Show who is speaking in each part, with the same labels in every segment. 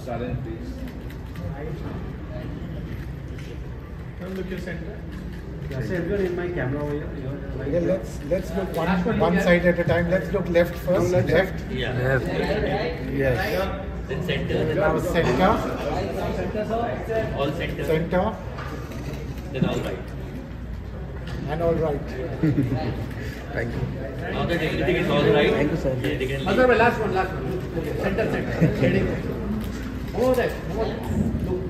Speaker 1: Silent, please. Come look your center.
Speaker 2: Yeah, so everyone in my camera over here.
Speaker 3: Okay, let's look one side at a time. Let's look left first. Left.
Speaker 4: Yeah.
Speaker 3: Left. Yes.
Speaker 4: Then center.
Speaker 3: Now center.
Speaker 4: All center.
Speaker 3: Center.
Speaker 4: Then all right.
Speaker 3: And all right.
Speaker 2: Thank you.
Speaker 4: Now that everything is all right.
Speaker 2: Thank you, sir.
Speaker 4: They can
Speaker 1: Sir, last one. Okay, center. Heading. Over there. Look.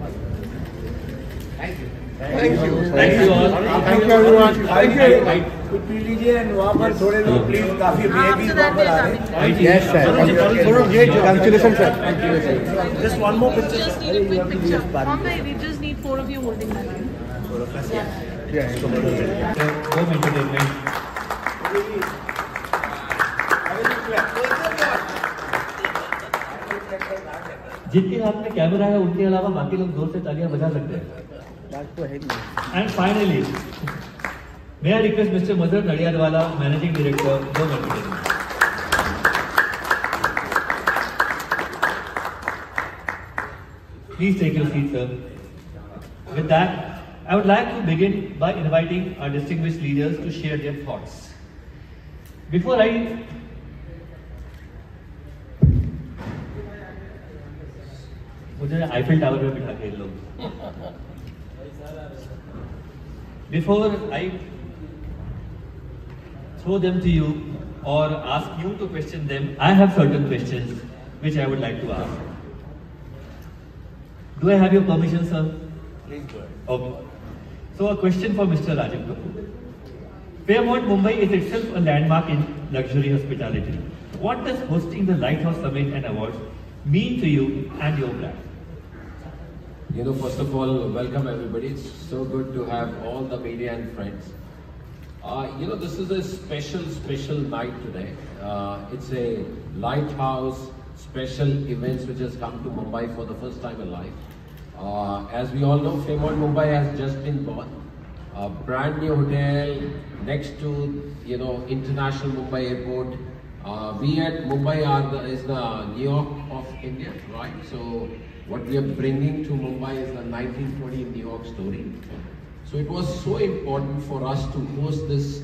Speaker 1: Thank you.
Speaker 3: Thank you.
Speaker 4: Thank you all.
Speaker 3: Thank you everyone.
Speaker 5: Thank you. कुछ P लीजिए and वहाँ पर थोड़े लोग please काफी VIP वहाँ पर आ रहे हैं.
Speaker 2: Yes, sir. Congratulations, sir.
Speaker 5: Just one more picture.
Speaker 6: Just need a quick picture. Bombay, we just need 4 of you holding that.
Speaker 4: Home entertainment. जिनके हाथ में कैमरा है उनके अलावा बाकी लोग जोर से तालियां बजा सकते हैं. And finally, may I request Mr. Madhur Nadiadwala, Managing Director, Home Entertainment. Please take your seat, sir. With that, I would like to begin by inviting our distinguished leaders to share their thoughts. Before I मुझे Eiffel tower में बिठा के लोग. Before I throw them to you or ask you to question them, I have certain questions which I would like to ask. Do I have your permission, sir?
Speaker 5: Please go ahead.
Speaker 4: Okay. So a question for Mr. Rajiv Kapoor. Fairmont Mumbai is itself a landmark in luxury hospitality. What does hosting the Lighthouse Summit and Awards mean to you and your brand?
Speaker 7: You know, first of all, welcome everybody. It's so good to have all the media and friends. You know, this is a special night today. It's a Lighthouse special events which has come to Mumbai for the first time in life. As we all know, Fairmont Mumbai has just been born. A brand new hotel next to, you know, International Mumbai Airport. We at Mumbai is the New York of India, right? So what we are bringing to Mumbai is the 1920 New York story. So it was so important for us to host this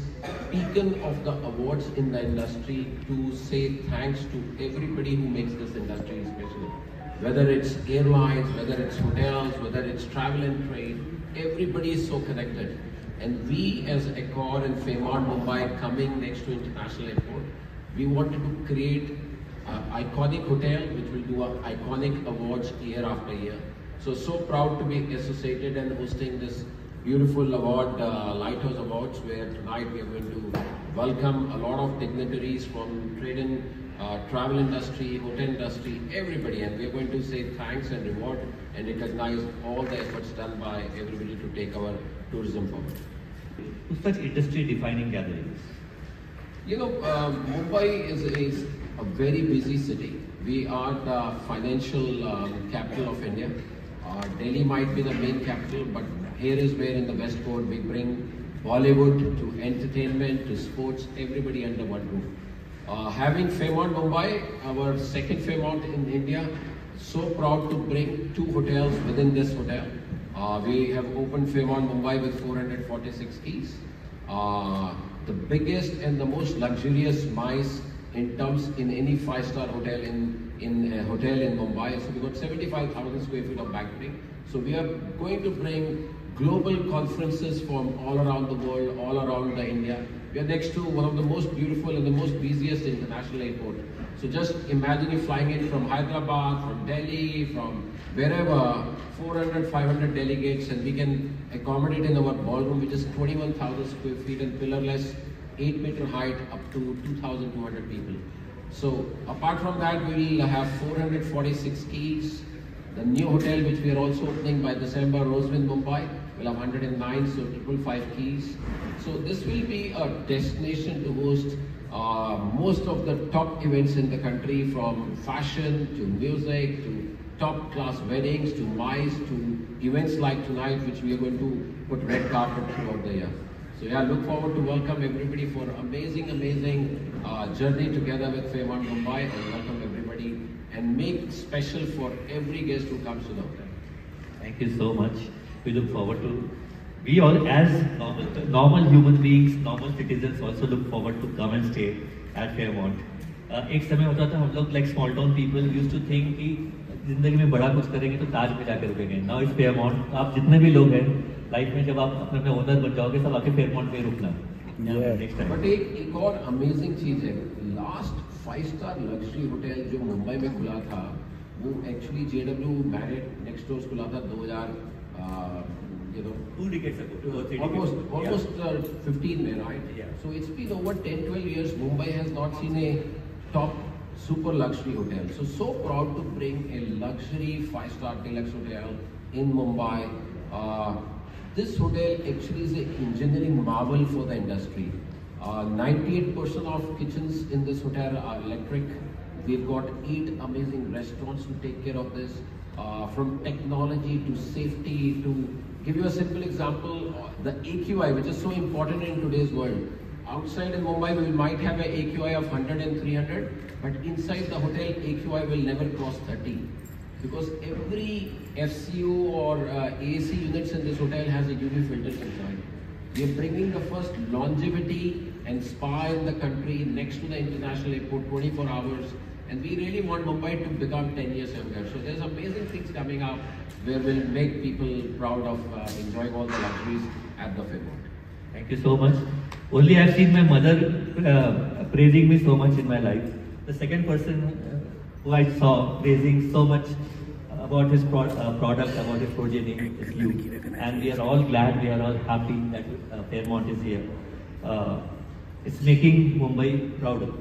Speaker 7: beacon of the awards in the industry to say thanks to everybody who makes this industry special. Whether it's airlines, whether it's hotels, whether it's travel and trade, everybody is so connected. And we as Accor and Fairmont Mumbai coming next to International Airport, we wanted to create an iconic hotel which will do iconic awards year after year. So proud to be associated and hosting this beautiful award, Lighthouse Awards, where tonight we are going to welcome a lot of dignitaries from trade and travel industry, hotel industry, everybody, and we are going to say thanks and reward and recognize all the efforts done by everybody to take our tourism forward.
Speaker 4: To such industry-defining gatherings.
Speaker 7: You know, Mumbai is a very busy city. We are the financial capital of India. Delhi might be the main capital, but here is where in the West Coast we bring Bollywood to entertainment to sports, everybody under one roof. Having Fairmont Mumbai, our second Fairmont in India, so proud to bring 2 hotels within this hotel. We have opened Fairmont Mumbai with 446 keys. The biggest and the most luxurious MICE in terms in any 5-star hotel in Mumbai. So we got 75,000 square feet of banqueting. So we are going to bring global conferences from all around the world, all around the India. We are next to one of the most beautiful and the most busiest international airport. So just imagine you flying in from Hyderabad, from Delhi, from wherever, 400, 500 delegates, and we can accommodate in our ballroom, which is 21,000 square feet and pillarless, 8-meter height, up to 2,200 people. So apart from that, we will have 446 keys. The new hotel, which we are also opening by December, Rosewind Mumbai, will have 109, so 555 keys. So this will be a destination to host most of the top events in the country, from fashion to music to top class weddings to MICE to events like tonight, which we are going to put red carpet throughout the year. So yeah, look forward to welcome everybody for amazing journey together with Fairmont Mumbai, and welcome everybody and make special for every guest who comes to the hotel.
Speaker 4: Thank you so much. We look forward to, we all as normal human beings, normal citizens also look forward to come and stay at Fairmont. एक समय होता था हम लोग like small town people used to think कि जिंदगी में बड़ा कुछ करेंगे तो ताज में जाकर रुकेंगे. Now it's Fairmont. आप जितने भी लोग हैं लाइफ में जब आप अपने ओनर बन जाओगे सब आके Fairmont पे रुकना. Next time.
Speaker 7: But एक और अमेजिंग चीज है, लास्ट 5-star लग्जरी होटल जो मुंबई में खुला था वो actually JW Marriott next door खुला था 2000
Speaker 4: 2 decades ago, 2 or 3
Speaker 7: almost 15 में, right?
Speaker 4: Yeah.
Speaker 7: So it's been over 10-12 years. Mumbai has not seen a top super luxury hotel. So proud to bring a luxury 5-star deluxe hotel in Mumbai. This hotel actually is an engineering marvel for the industry. 98% of kitchens in this hotel are electric. We've got 8 amazing restaurants to take care of this. From technology to safety to give you a simple example, the AQI, which is so important in today's world. Outside in Mumbai, we might have an AQI of 100 and 300, but inside the hotel, AQI will never cross 30. Because every FCU or AC units in this hotel has a UV filter inside. We are bringing the first longevity and spa in the country next to the international airport, 24 hours. And we really want Mumbai to become 10 years younger. So there's amazing things coming up where we'll make people proud of enjoying all the luxuries at the Fairmont.
Speaker 4: Thank you so much. Only I've seen my mother praising me so much in my life. The second person who I saw praising so much about his product, about his progeny is you. And we are all glad, we are all happy that Fairmont is here. It's making Mumbai prouder.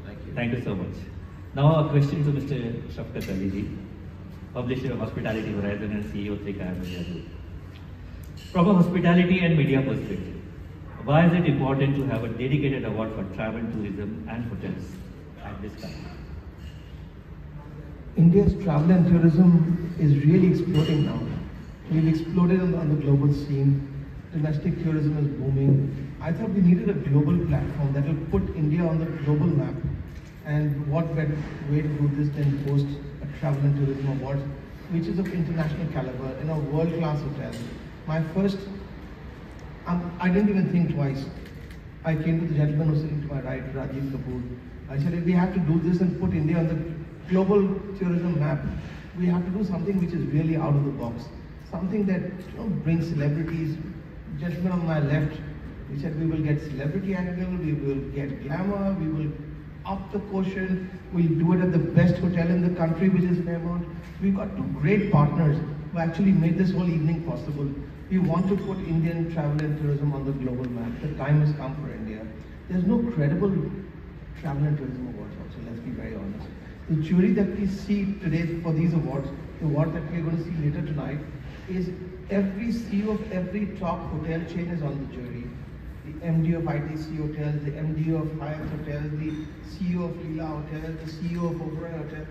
Speaker 7: Thank you.
Speaker 4: Thank you so much. Now a question to Mr. Shafkat Ali ji, publisher of Hospitality Horizon and CEO of Trika Media Group. From a hospitality and media perspective, why is it important to have a dedicated award for travel, tourism and hotels at this time?
Speaker 8: India's travel and tourism is really exploding now. We've exploded on the global scene. Domestic tourism is booming. I thought we needed a global platform that will put India on the global map. And what better way to do this than host a travel and tourism award, which is of international caliber in a world-class hotel. My first, I didn't even think twice. I came to the gentleman who's sitting to my right, Rajiv Kapoor. I said, if we have to do this and put India on the global tourism map, we have to do something which is really out of the box. Something that brings celebrities. The gentleman on my left, he said we will get celebrity angle, we will get glamour, we will up the quotient, we'll do it at the best hotel in the country, which is Fairmont. We've got 2 great partners who actually made this whole evening possible. We want to put Indian travel and tourism on the global map. The time has come for India. There's no credible travel and tourism awards also, let's be very honest. The jury that we see today for these awards, the award that we're going to see later tonight, is every CEO of every top hotel chain is on the jury. The MD of ITC Hotels, the MD of Hyatt Hotels, the CEO of Leela Hotels, the CEO of Oberoi Hotel.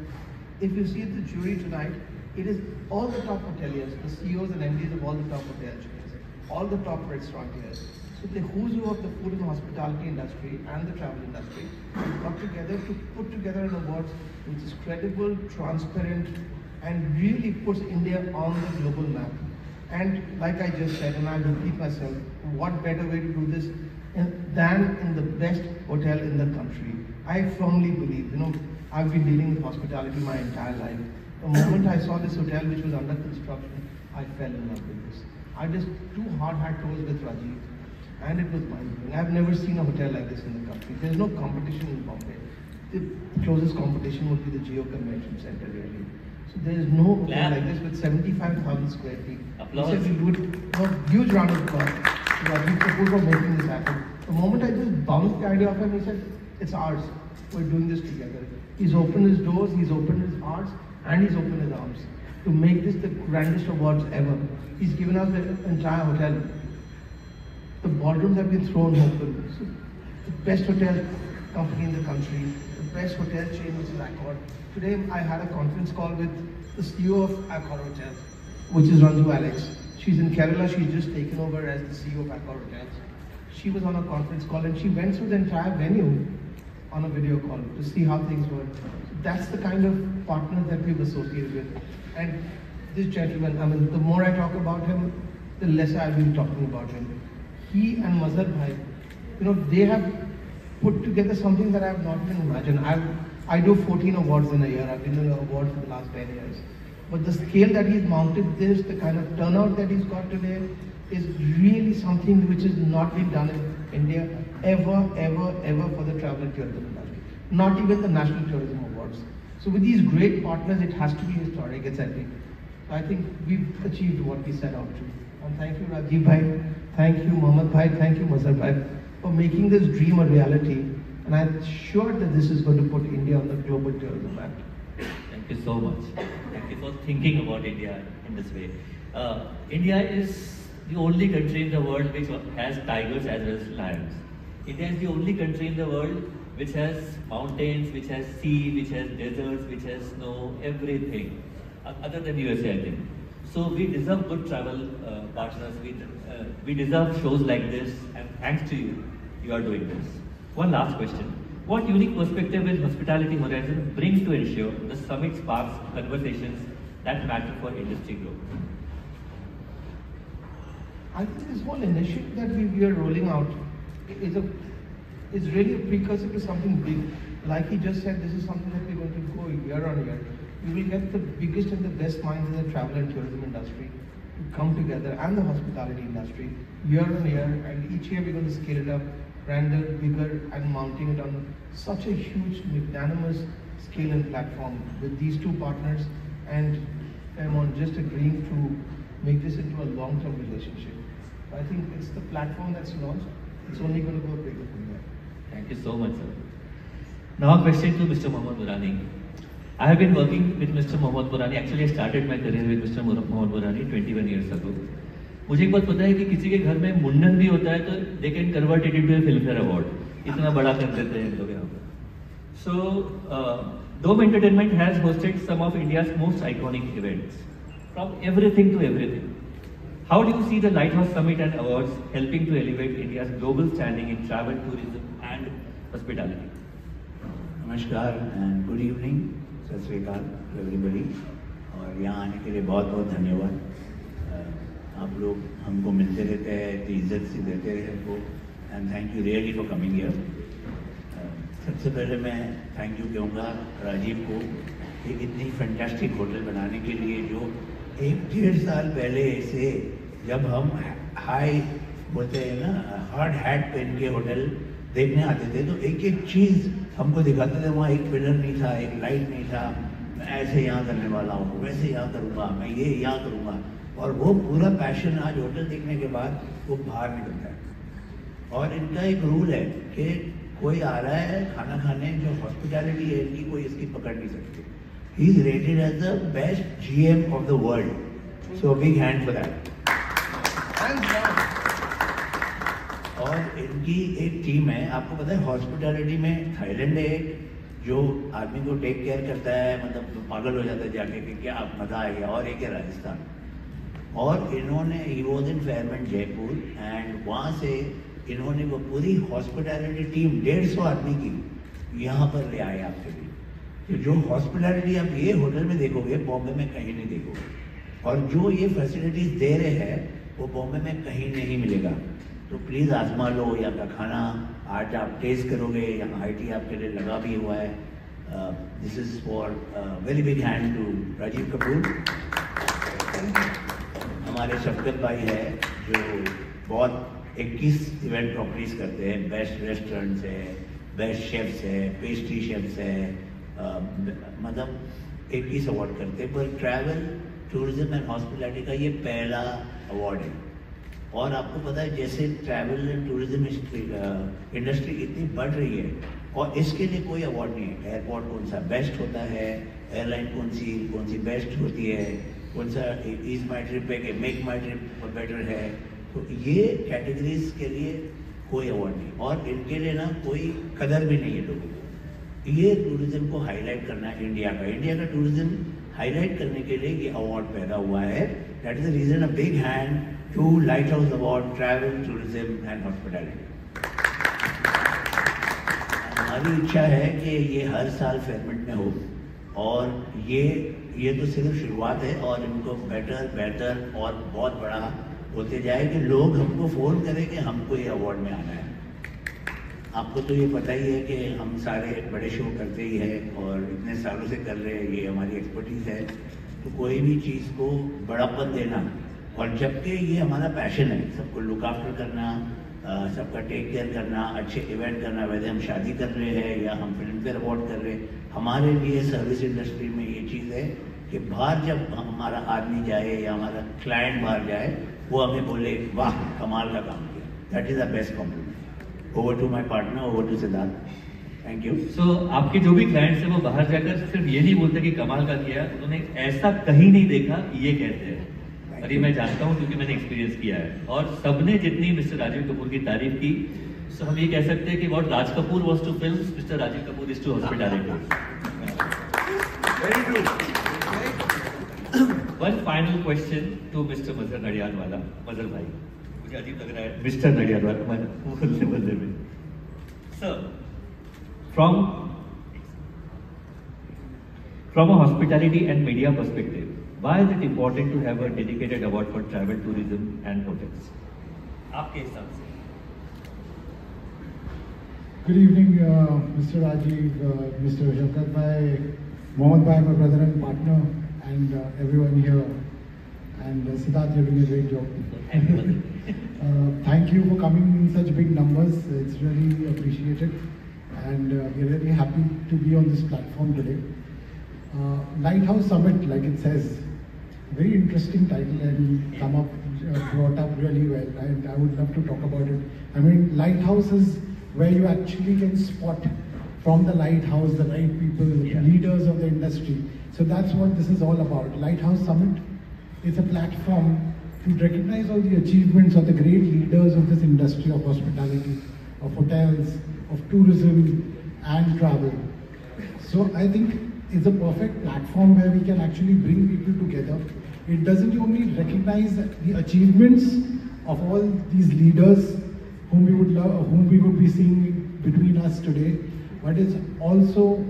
Speaker 8: If you see the jury tonight, it is all the top hoteliers, the CEOs and MDs of all the top hotel chains, all the top restaurateurs. So the who's who of the food and hospitality industry and the travel industry got together to put together an award which is credible, transparent, and really puts India on the global map. And like I just said, and I'll repeat myself, what better way to do this than in the best hotel in the country? I firmly believe, I've been dealing with hospitality my entire life. The moment I saw this hotel which was under construction, I fell in love with this. I just 2 hard hat tours with Rajiv, and it was mind-blowing. I've never seen a hotel like this in the country. There's no competition in Bombay. The closest competition would be the Geo Convention Center, really. So there is no hotel like this with 75,000 square feet.
Speaker 4: Applause.
Speaker 8: He said we'll do it. A huge round of applause to Rajiv Kapoor for making this happen. The moment I just bounced the idea of him, he said, it's ours. We're doing this together. He's opened his doors, he's opened his hearts, and he's opened his arms to make this the grandest awards ever. He's given us the entire hotel. The ballrooms have been thrown open. So the best hotel company in the country, the best hotel chain, which is Accor. Today I had a conference call with the CEO of Accor Hotel, which is Ranju Alex. She's in Kerala, she's just taken over as the CEO of Accor Hotels. She was on a conference call and she went through the entire venue on a video call to see how things were. So that's the kind of partner that we've associated with. And this gentleman, I mean, the more I talk about him, the less I've been talking about him. He and Mazhar Bhai, you know, they have put together something that I have not even imagined. I do 14 awards in a year. I've been doing awards for the last 10 years. But the scale that he's mounted this, the kind of turnout that he's got today, is really something which has not been done in India ever for the travel and tourism industry. Not even the National Tourism Awards. So with these great partners, it has to be historic, it's epic. So I think we've achieved what we set out to. And thank you Rajiv Bhai, thank you Mohammed Bhai, thank you Mazhar Bhai for making this dream a reality. And I'm sure that this is going to put India on the global tourism map.
Speaker 4: Thank you so much. Thank you for thinking about India in this way. India is the only country in the world which has tigers as well as lions. India is the only country in the world which has mountains, which has sea, which has deserts, which has snow, everything. Other than USA, I think. So we deserve good travel partners. We deserve shows like this, and thanks to you, you are doing this. One last question. What unique perspective will Hospitality Horizon brings to ensure the summit sparks conversations that matter for industry growth?
Speaker 8: I think this whole initiative that we are rolling out is really a precursor to something big. Like he just said, this is something that we're going to go year on year. We will get the biggest and the best minds in the travel and tourism industry to come together, and the hospitality industry year on year, and each year we're going to scale it up, grander, bigger, and mounting it on such a huge, magnanimous scale and platform with these two partners, and Fairmont just agreeing to make this into a long-term relationship. I think it's the platform that's launched. It's only going to go bigger from there.
Speaker 4: Thank you so much, sir. Now a question to Mr. Mohammad Burani. I have been working with Mr. Mohammad Burani. Actually, I started my career with Mr. Mohammad Burani 21 years ago. मुझे एक बात पता है कि किसी के घर में मुंडन भी होता है तो they can convert it into a Filmfare Award. इतना बड़ा कर देते हैं लोग यहाँ पर. So, Dome Entertainment has hosted some of India's most iconic events, from everything to everything. How do you see the Lighthouse Summit and Awards helping to elevate India's global standing in travel, tourism and hospitality?
Speaker 9: Namaskar and good evening, Sat Sri Akal to everybody. और यहाँ आने के लिए बहुत बहुत धन्यवाद. आप लोग हमको मिलते रहते हैं, इतनी इज्जत से देते रहे हमको, and thank you really for coming here. सबसे पहले मैं थैंक यू कहूँगा राजीव को कि इतनी फैंटास्टिक होटल बनाने के लिए, जो 1-1.5 साल पहले से जब हम हाई बोलते हैं ना, हार्ड हैट पहन के होटल देखने आते थे तो एक एक चीज़ हमको दिखाते थे. वहाँ एक पिलर नहीं था, एक लाइट नहीं था. मैं ऐसे यहाँ करने वाला हूँ, वैसे यहाँ करूँगा, मैं ये यहाँ करूँगा. और वो पूरा पैशन आज होटल देखने के बाद वो बाहर निकलता है. और इनका एक रूल है कि कोई आ रहा है खाना खाने, जो हॉस्पिटैलिटी है इनकी, कोई इसकी पकड़ नहीं सकती. He is rated as the best GM of the world. So big hand for that. और इनकी एक टीम है, आपको पता है हॉस्पिटैलिटी में थाईलैंड है जो आदमी को टेक केयर करता है, मतलब पागल हो जाता है जाके कि क्या मज़ा आ गया. और एक है राजस्थान. और इन्होंने he was in Fairmont Jaipur, and वहाँ से इन्होंने वो पूरी हॉस्पिटैलिटी टीम 150 आदमी की यहाँ पर ले आए आपके लिए. तो जो हॉस्पिटैलिटी आप ये होटल में देखोगे बॉम्बे में कहीं नहीं देखोगे, और जो ये फैसिलिटीज़ दे रहे हैं वो बॉम्बे में कहीं नहीं मिलेगा. तो प्लीज़ आजमा लो. यहाँ का खाना आज आप टेस्ट करोगे, यहाँ IT आपके लिए लगा भी हुआ है. This is for very big hand to Rajiv Kapoor. हमारे शफकत भाई है जो बहुत 21 इवेंट प्रॉपर्टीज करते हैं. बेस्ट रेस्टोरेंट्स है, बेस्ट शेफ्स है, पेस्ट्री शेफ्स है, मतलब 21 अवार्ड करते हैं. पर ट्रैवल, टूरिज्म एंड हॉस्पिटैलिटी का ये पहला अवार्ड है. और आपको पता है जैसे ट्रैवल एंड टूरिज्म इंडस्ट्री इतनी बढ़ रही है, और इसके लिए कोई अवार्ड नहीं है. एयरपोर्ट कौन सा बेस्ट होता है, एयरलाइन कौन सी बेस्ट होती है, कौन सा इज माई ट्रिप है कि मेक माई ट्रिप बेटर है. तो ये कैटेगरीज के लिए कोई अवार्ड नहीं, और इनके लिए ना कोई कदर भी नहीं है लोगों को. ये टूरिज्म को हाईलाइट करना है इंडिया का टूरिज्म हाईलाइट करने के लिए ये अवार्ड पैदा हुआ है. That is the reason. A big hand to light house award, travel, tourism and hospitality. हमारी इच्छा है कि ये हर साल फेयरमेंट में हो. और ये तो सिर्फ शुरुआत है और इनको बेहतर और बहुत बड़ा होते जाए कि लोग हमको फ़ोन करें कि हमको ये अवार्ड में आना है। आपको तो ये पता ही है कि हम सारे बड़े शो करते ही हैं और इतने सालों से कर रहे हैं, ये हमारी एक्सपर्टीज़ है। तो कोई भी चीज़ को बड़ापन देना, और जबकि ये हमारा पैशन है, सबको लुक आफ्टर करना, सबका टेक केयर करना, अच्छे इवेंट करना, वैसे हम शादी कर रहे हैं या हम फिल्म फेयर अवार्ड कर रहे हैं, हमारे लिए सर्विस इंडस्ट्री में ये चीज़ है कि बाहर जब हमारा आदमी जाए या हमारा क्लाइंट बाहर जाए, वो हमें बोले वाह कमाल का काम किया। That is the best compliment. Over to my partner, over to Siddharth. Thank you.
Speaker 4: So आपके जो भी क्लाइंट्स हैं वो बाहर जाकर सिर्फ ये नहीं बोलते कि कमाल का किया, उन्होंने ऐसा कहीं नहीं देखा ये कहते हैं। और ये मैं जानता हूँ क्योंकि मैंने एक्सपीरियंस किया है। और सबने जितनी मिस्टर राजीव कपूर की तारीफ की, सो हम ये कह सकते हैं कि what Raj Kapoor was to films, mister Rajiv Kapoor is to hospitality.
Speaker 5: Very true.
Speaker 4: One final question to mister Mazhar Nadiadwala. Mazhar भाई, मुझे अजीब लग रहा है मिस्टर नडियादवाला बोलने में। Sir, from a hospitality and media perspective, why is it important to have a dedicated award for travel, tourism and hotels? आपके हिसाब से।
Speaker 3: Good evening, Mr. Rajiv, Mr. Shaukat Bhai, Mohammed Bhai, my brother and partner, and everyone here. And Siddharth, you're doing a great job. Thank you for coming in such big numbers. It's really appreciated. And we're really happy to be on this platform today. Lighthouse Summit, like it says, very interesting title and brought up really well, and I would love to talk about it. I mean, lighthouse is where you actually can spot from the lighthouse the right people, leaders of the industry. So that's what this is all about. Lighthouse Summit is a platform to recognize all the achievements of the great leaders of this industry of hospitality, of hotels, of tourism and travel. So I think it's a perfect platform where we can actually bring people together. It doesn't only recognize the achievements of all these leaders whom we would be seeing between us today, but it's also,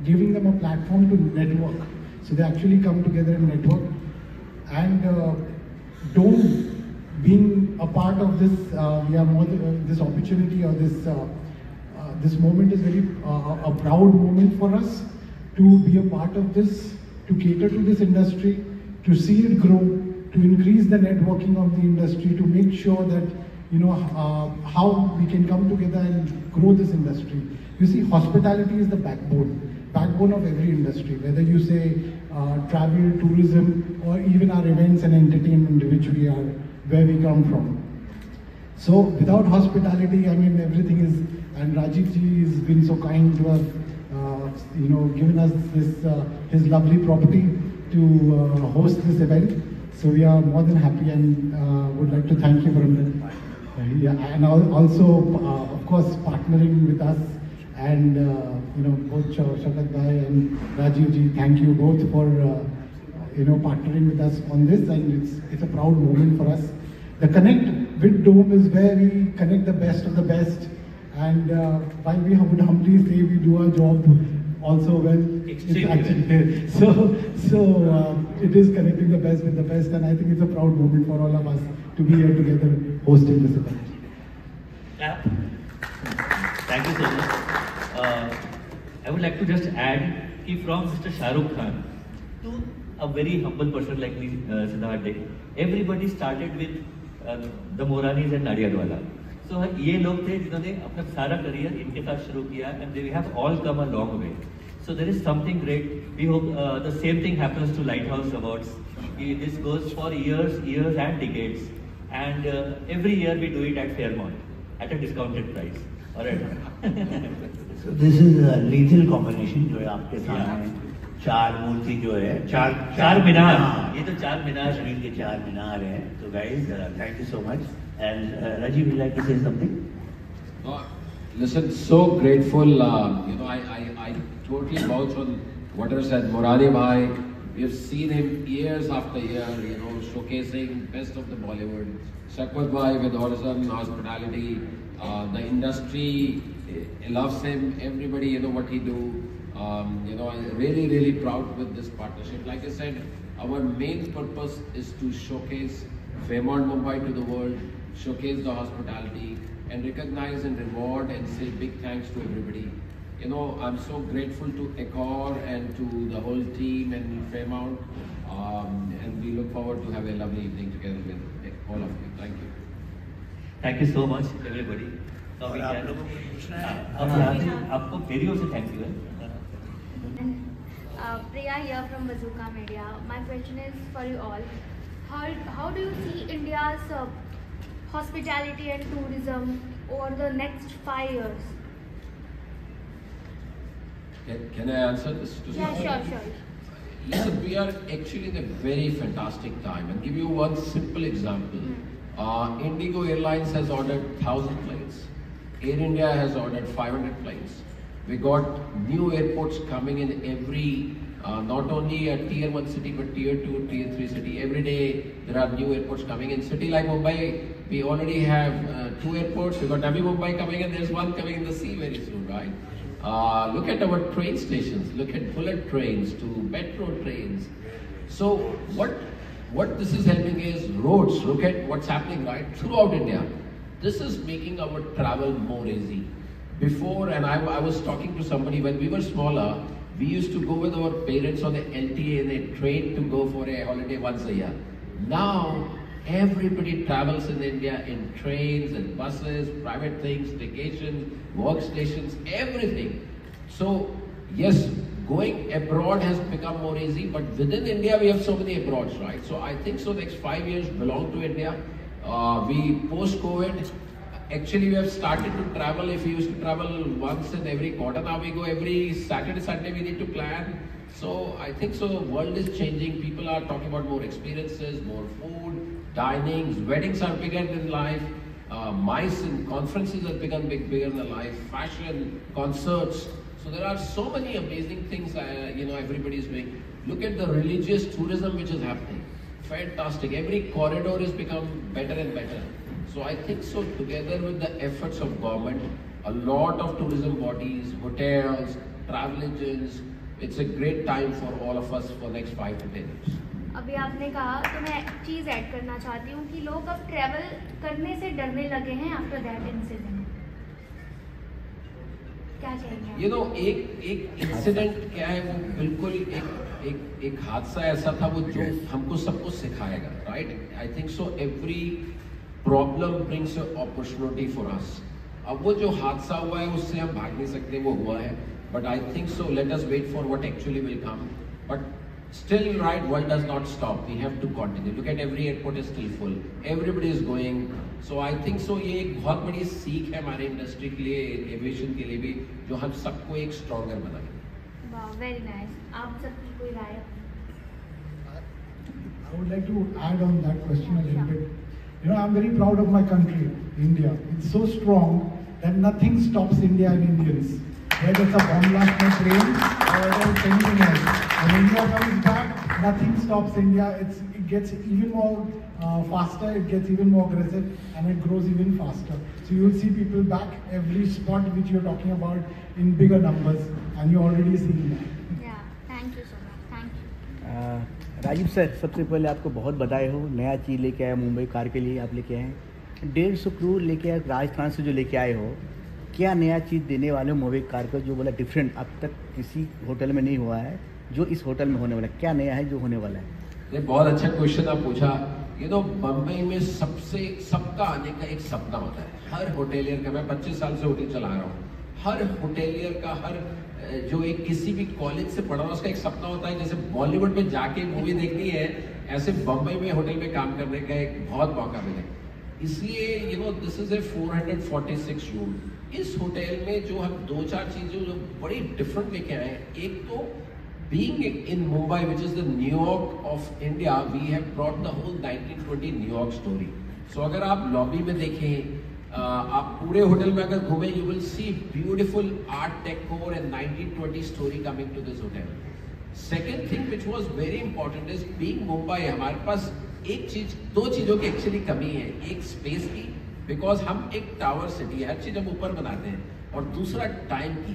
Speaker 3: giving them a platform to network. So they actually come together and network. And Dome being a part of this, this opportunity or this moment is very a proud moment for us to be a part of this, to cater to this industry, to see it grow, to increase the networking of the industry, to make sure that how we can come together and grow this industry. You see, hospitality is the backbone of every industry, whether you say travel, tourism, or even our events and entertainment, which we are, where we come from. So without hospitality, I mean, everything is, and Rajiv ji has been so kind to have, given us this, his lovely property to host this event. So we are more than happy and would like to thank you for that. And also, of course, partnering with us and, both Shaukat Bhai and Rajiv ji, thank you both for, partnering with us on this, and it's a proud moment for us. The connect with Dome is where we connect the best of the best, and while we would humbly say we do our job also well, it's actually, so it is connecting the best with the best, and I think it's a proud moment for all of us to be here together hosting this event.
Speaker 4: Clap. Thank you so much. I would like to just add that from Mr. Shah Rukh Khan to a very humble person like me, Siddharth, everybody started with the Moranis and Nadiadwala. So ये लोग थे जिन्होंने अपना सारा career इनके साथ शुरू किया, and they have all come a long way. So there is something great. We hope the same thing happens to Lighthouse Awards. This goes for years and decades, and every year we do it at Fairmont at a discounted price. All right.
Speaker 9: So this is a lethal combination जो है आपके सामने चार मूर्ति जो है चार
Speaker 4: मीनार, ये तो चार मीनार
Speaker 9: शरीर के चार मीनार है. So guys, thank you so much. And Rajiv, would you like to say something?
Speaker 7: Listen, so grateful. I totally vouch on what you said. Morani Bhai, we've seen him years after year, showcasing best of the Bollywood. Shaukat Bhai with Horizon Hospitality, the industry loves him. Everybody, what he do. I'm really proud with this partnership. Like I said, our main purpose is to showcase Fairmont Mumbai to the world, showcase the hospitality, and recognize and reward and say big thanks to everybody. I'm so grateful to Accor and to the whole team and Fairmont, and we look forward to have a lovely evening together with all of you. Thank you.
Speaker 4: Thank you so much, everybody. Now we can. आपको मेरी ओर से thank you.
Speaker 10: Priya here from Bazooka Media. My question is for you all. How do you see India's hospitality and tourism over the next 5 years?
Speaker 7: Can I answer this?
Speaker 10: Yeah, sure.
Speaker 7: Listen, we are actually in a very fantastic time. I'll give you one simple example. Indigo Airlines has ordered 1,000 planes. Air India has ordered 500 planes. We got new airports coming in every, not only a tier 1 city, but tier 2, tier 3 city. Every day there are new airports coming in. City like Mumbai, we already have 2 airports. We got Navi Mumbai coming in, there's one coming in the sea very soon, right? Look at our train stations, look at bullet trains to metro trains. So what this is helping is roads. Look at what's happening right throughout India. This is making our travel more easy. Before, and I was talking to somebody, when we were smaller, we used to go with our parents on the LTA in a train to go for a holiday once a year. Now, everybody travels in India in trains and buses, private things, vacations, workstations, everything. So, yes, going abroad has become more easy, but within India we have so many abroads, right? So I think so next 5 years belong to India. We post-COVID, actually we have started to travel. If we used to travel once in every quarter, now we go every Saturday, Sunday we need to plan. So I think so world is changing. People are talking about more experiences, more food, dinings, weddings are bigger than life. MICE and conferences have become bigger than life. Fashion, concerts. So there are so many amazing things everybody is doing. Look at the religious tourism which is happening. Fantastic. Every corridor has become better and better. So I think so together with the efforts of government, a lot of tourism bodies, hotels, travel agents, it's a great time for all of us for next 5 to 10 years.
Speaker 10: अभी आपने कहा तो मैं एक चीज़ add करना चाहती हूँ कि लोग अब ट्रैवल करने से डरने लगे हैं आफ्टर दैट इंसिडेंट. क्या चाहिए?
Speaker 7: एक इंसिडेंट क्या है, वो बिल्कुल एक हादसा ऐसा था वो जो हमको सबको सिखाएगा, right? I think so every problem brings a opportunity for us. अब वो जो हादसा हुआ है उससे हम भाग नहीं सकते, वो हुआ है. But I think so, let us wait for what actually will come. But still, right, world does not stop. We have to continue. Look at every airport is still full. Everybody is going. So I think so, ये एक बहुत बड़ी सीख है हमारे industry के लिए, aviation के लिए भी, जो हम सबको एक स्ट्रॉन्गर बनाएंगे.
Speaker 10: Wow, very nice. आप सबकी कोई राय?
Speaker 3: I would like to add on that question a little bit. I'm very proud of my country, India. It's so strong that nothing stops India and Indians. Whether it's a bomb blast on a train or whether it's anything else. When India comes back, nothing stops India. It gets even more faster, it gets even more aggressive, and it grows even faster. So you will see people back every spot which you're talking about in bigger numbers, and you're already seeing that.
Speaker 10: Yeah, thank you so much. Thank you.
Speaker 2: Rajiv sir, सबसे पहले आपको बहुत बधाई हो. नया चीज़ लेके आए Mumbai car के लिए, आप लेके आए 150 करोड़ लेके आए राजस्थान से जो लेके आए हो. क्या नया चीज़ देने वाले हो मुंबई कार को जो बोला डिफरेंट अब तक किसी होटल में नहीं हुआ है, जो इस होटल में होने वाला है? क्या नया है जो होने वाला है?
Speaker 7: ये बहुत अच्छा क्वेश्चन आप पूछा. बम्बई में सबका आने का एक सपना होता है. हर होटेलियर का, मैं 25 साल से होटल चला रहा हूँ, हर होटेलियर का, हर जो एक किसी भी कॉलेज से पढ़ा हुआ उसका एक सपना होता है. जैसे बॉलीवुड में जाके मूवी देखनी है, ऐसे बम्बई में होटल में काम करने का एक बहुत मौका मिले. इसलिए दिस इज ए 446 रूम. इस होटल में जो हम 2-4 चीजें जो बड़ी डिफरेंट लेके आए हैं. एक तो being in Mumbai which is the New York of India, we have brought the whole 1920 New York story. So अगर आप लॉबी में देखें, आप पूरे होटल में अगर घूमें, you will see beautiful art decor and 1920 story coming to this hotel. Second thing which was very important is being Mumbai, हमारे पास दो चीजों की एक्चुअली कमी है. एक स्पेस की, बिकॉज हम एक टावर सिटी है, हर चीज हम ऊपर बनाते हैं, और दूसरा टाइम की.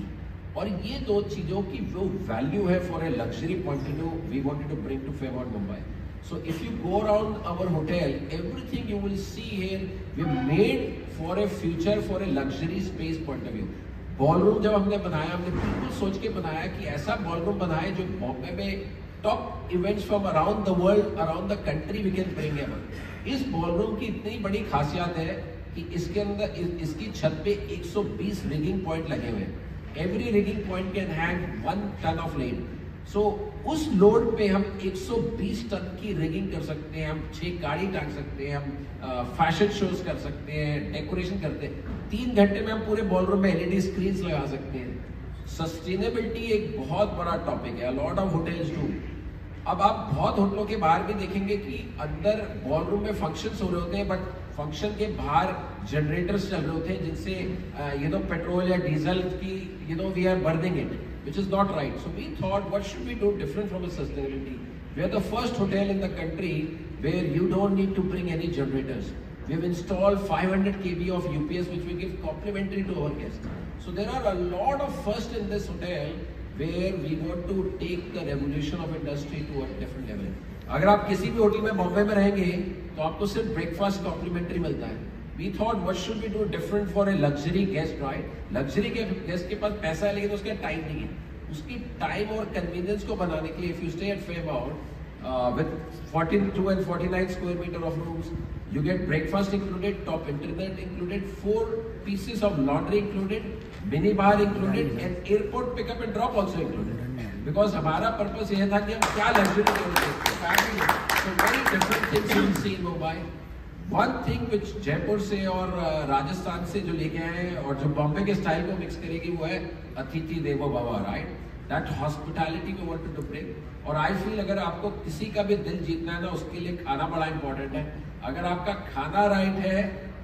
Speaker 7: और ये दो चीज़ों की जो वैल्यू है for a luxury point of view we wanted to bring to Fairmount Mumbai. So if you go around our hotel, everything you will see here, we made for a future, for a luxury space point of view. Ballroom जब हमने बनाया, हमने बिल्कुल सोच के बनाया कि ऐसा बॉलरूम बनाए जो बॉम्बे में top events from around the world, around the country we can bring ever. इस बॉलरूम की इतनी बड़ी खासियत है कि इसके अंदर इसकी छत पे 120 रिगिंग पॉइंट लगे हुए हैं. Every rigging point can have 1 ton of lead. सो उस लोड पे हम 120 टन की रिगिंग कर सकते हैं, हम 6 गाड़ी टांग सकते हैं, हम फैशन शोज कर सकते हैं, डेकोरेशन करते हैं. 3 घंटे में हम पूरे बॉलरूम में LED स्क्रीन्स लगा सकते हैं. सस्टेनेबिलिटी एक बहुत बड़ा टॉपिक है, लॉट ऑफ होटल्स डू. अब आप बहुत होटलों के बाहर भी देखेंगे कि अंदर बॉलरूम में फंक्शंस हो रहे होते हैं, बट फंक्शन के बाहर जनरेटर्स चल रहे होते हैं जिनसे पेट्रोल या डीजल की we are burning it, which is not right. So we thought, what should we do different from a sustainability? We are the first hotel in the country where you don't need to bring any generators. We have installed 500 kV of UPS, which we give complimentary to our guests. So there are a lot of first in this hotel where we want to take the revolution of industry to a different level. अगर आप किसी भी hotel में बॉम्बे में रहेंगे तो आपको सिर्फ ब्रेकफास्ट कॉम्प्लीमेंट्री मिलता है. We thought, what should we do different for a luxury guest, right? Luxury guest के पास पैसा है लेकिन उसका टाइम नहीं है. उसकी टाइम और कन्वीनियंस को बनाने के लिए, if you stay at Fairmount with 42 and 49 square meter of rooms, you get breakfast included, top internet included, 4 pieces of laundry included, mini bar included, and airport pickup and drop also included. Because हमारा purpose यह था कि हम क्या luxury देंगे. So very different things you will see in Mumbai. One thing which Jaipur से और राजस्थान से जो लेके आए हैं और जो बॉम्बे के स्टाइल को मिक्स करेगी वो है अतिथि देवो भव, right? That hospitality we want to bring. और आई फील अगर आपको किसी का भी दिल जीतना है ना, उसके लिए खाना बड़ा इंपॉर्टेंट है. अगर आपका खाना राइट है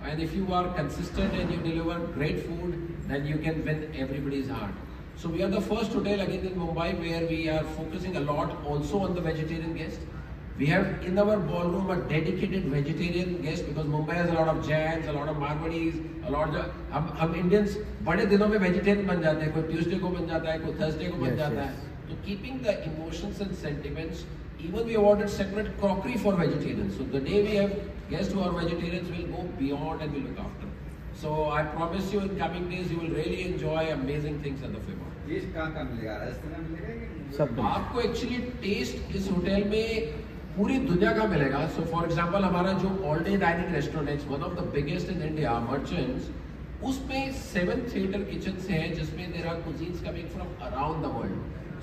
Speaker 7: and if you are consistent and you deliver great food, then you can win everybody's heart. So we are the first hotel again in Mumbai where we are focusing a lot also on the vegetarian guest. We have in our ballroom a dedicated vegetarian guest because Mumbai has a lot of Jains, a lot of Marwadis, a lot of हम Indians बड़े दिनों में vegetarian बन जाते हैं. कोई Tuesday को बन जाता है, कोई Thursday को बन जाता है. So keeping the emotions and sentiments, even we awarded separate crockery for vegetarians. So the day we have guests who are vegetarians, will go beyond and we look after. So I promise you in coming days you will really enjoy amazing things at the Fairmount.
Speaker 1: Taste कहाँ मिलेगा? राजस्थान में मिलेगा?
Speaker 7: सब आपको actually test इस hotel में पूरी दुनिया का मिलेगा. सो फॉर एग्जांपल हमारा जो ऑल डे डाइनिंग रेस्टोरेंट है, one of the biggest in India, merchants, उसमें 7 थिएटर किचन्स हैं जिसमें there are cuisines coming from around the world.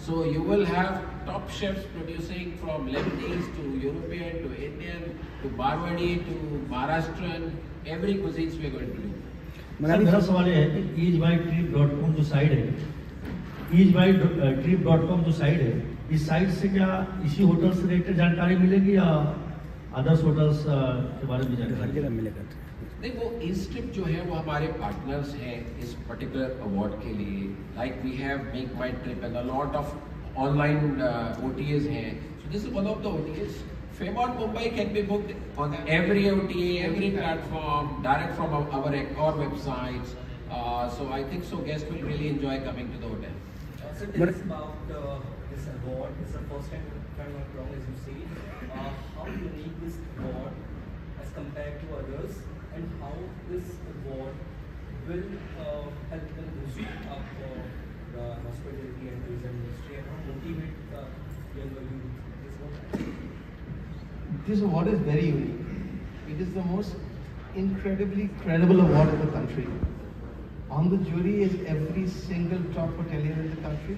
Speaker 7: So you will have top chefs producing from Lebanese to European to Indian to Marwari to Maharashtrian, every cuisines we are going to do.
Speaker 4: मेरा सवाल है कि easytrip.com जो site है, easytrip.com जो site है, इस site से क्या इसी होटल से रिलेटेड जानकारी मिलेगी या अदर्स होटल्स के बारे में जानकारी
Speaker 2: मिलेगा?
Speaker 7: नहीं, वो इंस्ट्रिप जो है वो हमारे पार्टनर्स हैं इस पर्टिकुलर अवार्ड के लिए. Like we have make my trip and a lot of online OTAs हैं. So this is one of the OTAs. Fairmount Mumbai can be booked on every OTA, every platform, direct from our websites. So I think so guests will really enjoy coming to the hotel.
Speaker 11: So tell us about this award. It's the first time, if I'm not wrong, as you say. How unique this award as compared to others, and how this award will help them boost up the hospitality and tourism industry, and how motivate the younger youth.
Speaker 8: This award is very unique. It is the most incredibly credible award in the country. On the jury is every single top hotelier in the country,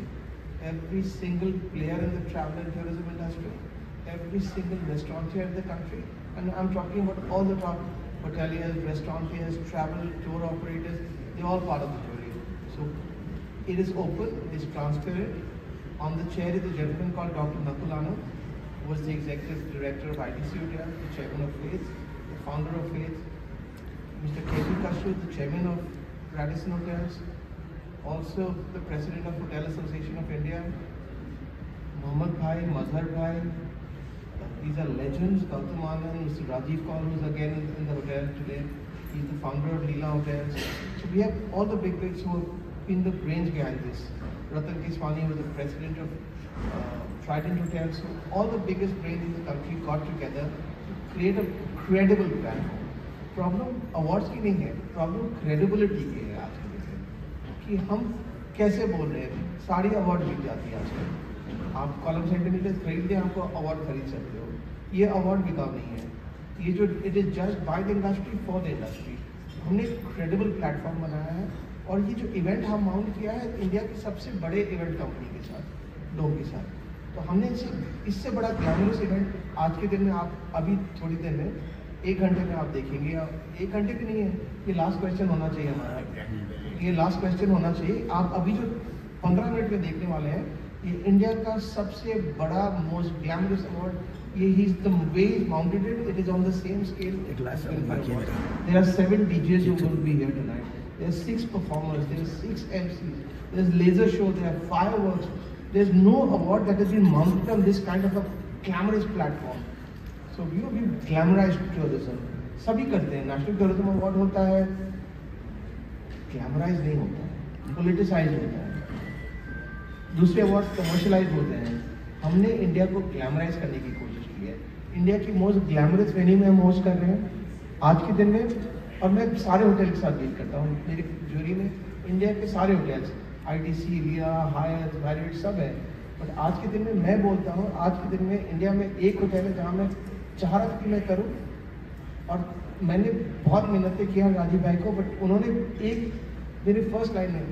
Speaker 8: every single player in the travel and tourism industry, every single restaurateur in the country, and I'm talking about all the top hoteliers, restaurateurs, travel, tour operators, they're all part of the jury. So it is open, it is transparent. On the chair is a gentleman called Dr. Nakulano, who was the executive director of ITC Hotel, the chairman of Faith, the founder of Faith, Mr. K.P. Kashu, the chairman of Radisson Hotels, also the president of Hotel Association of India, Mohammad Bhai, Mazhar Bhai. These are legends. Gautam Anand, Mr. Rajiv Kaur, who is again in the hotel today. He's the founder of Leela Hotels. So we have all the big wigs who been the brains behind this. Ratan Keswani was the president of Trident Hotel. So all the biggest brains in the country got together to create a credible platform. Problem awards की नहीं है, problem credibility की है आज के दिन कि हम कैसे बोल रहे हैं। सारी अवार्ड मिल जाती है आजकल, आप कॉलम सेंटीमीटर खरीद लें, आपको अवार्ड खरीद सकते हो। ये अवार्ड बिकाऊ नहीं है, ये जो it is just by the industry for the industry. हमने एक क्रेडिबल प्लेटफॉर्म बनाया है और ये जो इवेंट हम माउंट किया है इंडिया की सबसे बड़े इवेंट कंपनी के साथ, लोगों के साथ, तो हमने इससे बड़ा ग्लैमरस इवेंट आज के दिन में, आप अभी थोड़ी देर में 1 घंटे में आप देखेंगे। 1 घंटे भी नहीं है, ये लास्ट क्वेश्चन होना चाहिए हमारा, ये लास्ट क्वेश्चन होना चाहिए। आप अभी जो 15 मिनट में देखने वाले हैं, ये इंडिया का सबसे बड़ा मोस्ट ग्लैमरस अवार्ड, ये ही the way is mounted it is on the same scale. There are 7 DJs who will be here tonight. There are 6 performers, there are 6 MCs, there is laser show, there are fireworks. There is no award that has been mounted on this kind of a glamorous platform. So we have glamorized tourism. सभी करते हैं, national tourism award होता है, glamorize नहीं होता है, politicise होता है। दूसरे अवार्ड कमर्शलाइज होते हैं। हमने इंडिया को ग्लैमराइज करने की कोशिश की है। इंडिया की मोस्ट ग्लैमरस वेन्यू में हम होस्ट कर रहे हैं आज के दिन में, और मैं सारे होटल के साथ डील करता हूँ। मेरी जूरी में इंडिया के सारे होटल्स, ITC, लिया, हायत, मैरिट सब है। बट आज के दिन में मैं बोलता हूँ, आज के दिन में इंडिया में एक होटल है जहाँ मैं चाह रहा था कि मैं करूँ, और मैंने बहुत मेहनतें किया राजीव भाई को, बट उन्होंने मेरी फर्स्ट लाइन में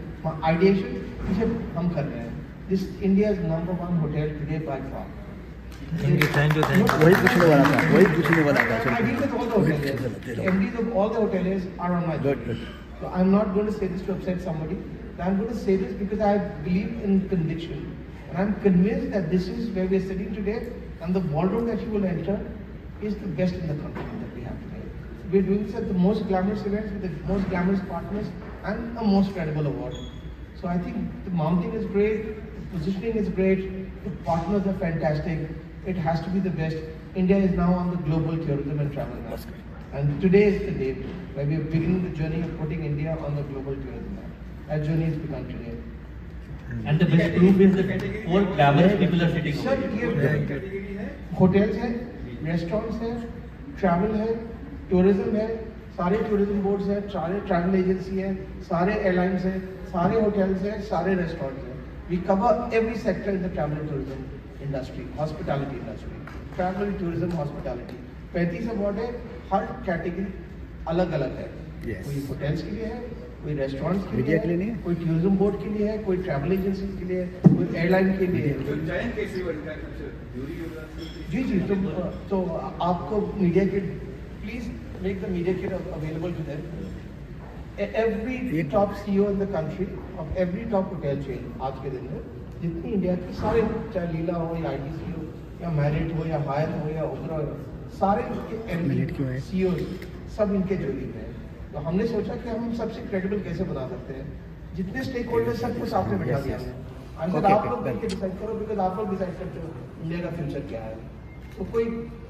Speaker 8: आइडिएशन पीछे हम कर रहे हैं। This India is number 1 hotel today by far.
Speaker 2: Thank you. वही पूछने वाला था, वही पूछने वाला था।
Speaker 8: MDs of all the hoteliers are on my board. So I'm not going to say this to upset somebody. I'm going to say this because I believe in conviction, and I'm convinced that this is where we are sitting today, and the ballroom that you will enter is the best in the country that we have today. We're doing this at the most glamorous events with the most glamorous partners and a most credible award. So I think the mounting is great, the positioning is great, the partners are fantastic. It has to be the best. India is now on the global tourism and travel map. And today is the day where we are beginning the journey of putting India on the global tourism map. That journey has begun today.
Speaker 4: And the best proof is that 4 glamorous people are sitting over
Speaker 8: here. Hotels है, restaurants है, travel है, tourism है, सारे tourism boards है, सारे travel agency है, सारे airlines है, सारे hotels है, सारे restaurants है. We cover every sector in the travel and tourism industry, hospitality industry, travel, tourism, hospitality. 35 award है, हर कैटेगरी अलग अलग है। कोई होटल्स के लिए है, कोई रेस्टोरेंट्स के लिए है, कोई टूरिज्म बोर्ड के लिए है, कोई ट्रैवल एजेंसी के लिए है, कोई एयरलाइन के लिए है। जी तो आपको media kit, please make the media kit available to them. Every top CEO in the country of every top hotel chain आज के दिन में, जितनी इंडिया की सारे, चाहे लीला हो या ITC हो या मैरिट हो या हायत हो या ओबरा हो, सारे CEOs सब इनके जोड़ी में है। तो हमने सोचा कि हम सबसे क्रेडिबल कैसे बना सकते हैं। जितने स्टेक होल्डर सबको साथ में बिठा दिया है। आप लोग मिलकर डिसाइड करो, बिकॉज आप लोग डिसाइड करते हो इंडिया का फ्यूचर क्या है। तो कोई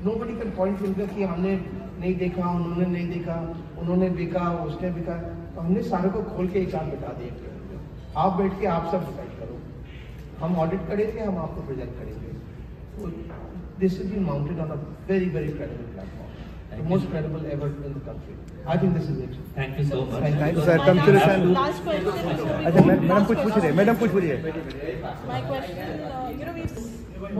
Speaker 8: नोबडी कैन पॉइंट फिंगर कि हमने नहीं देखा, उन्होंने नहीं देखा, उन्होंने बिका, उसने बिका। तो हमने सारे को खोल के एक साथ बिठा दिए। आप बैठ के आप सब डिसाइड करो, हम ऑडिट करेंगे, हम आपको प्रेजेंट करेंगे। This has been mounted on a very, very credible platform, the most credible ever in the country. I think this is it.
Speaker 4: Thank you so much.
Speaker 2: Thank you, sir. Come to the stand.
Speaker 6: Last question.
Speaker 2: अच्छा, madam कुछ पूछ रहे हैं, madam कुछ पूछिए।
Speaker 6: My question, we've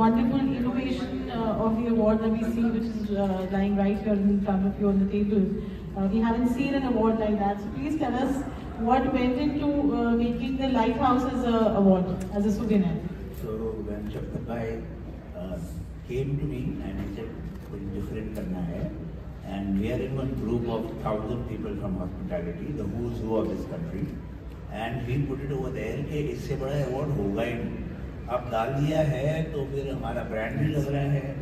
Speaker 6: wonderful innovation of the award that we see, which is lying right here in front of you on the table. We haven't seen an award like that. So please tell us what went into making the Lighthouse as a award, as a souvenir.
Speaker 9: So when Shavkat Bhai came to me and he said कुछ different करना है, and we are in one group of 1,000 people from hospitality, the who's who of this country, and we put it over there कि इससे बड़ा award होगा ही नहीं। अब डाल दिया है तो फिर हमारा ब्रांड भी लग रहा है,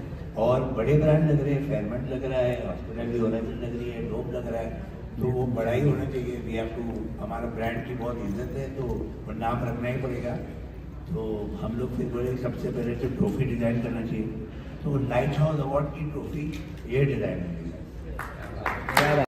Speaker 9: और बड़े ब्रांड लग रहे हैं, फेयरमेंट लग रहा है, हॉस्पिटल भी लग रही है, डोप लग रहा है, तो वो बड़ा ही होना चाहिए। वी हैव टू, हमारा ब्रांड की बहुत इज्जत है, तो नाम रखना ही पड़ेगा। तो हम लोग फिर बोले सबसे पहले तो ट्रॉफी डिज़ाइन करना चाहिए, तो लाइट हाउस अवार्ड की ट्रॉफी ये डिज़ाइन है।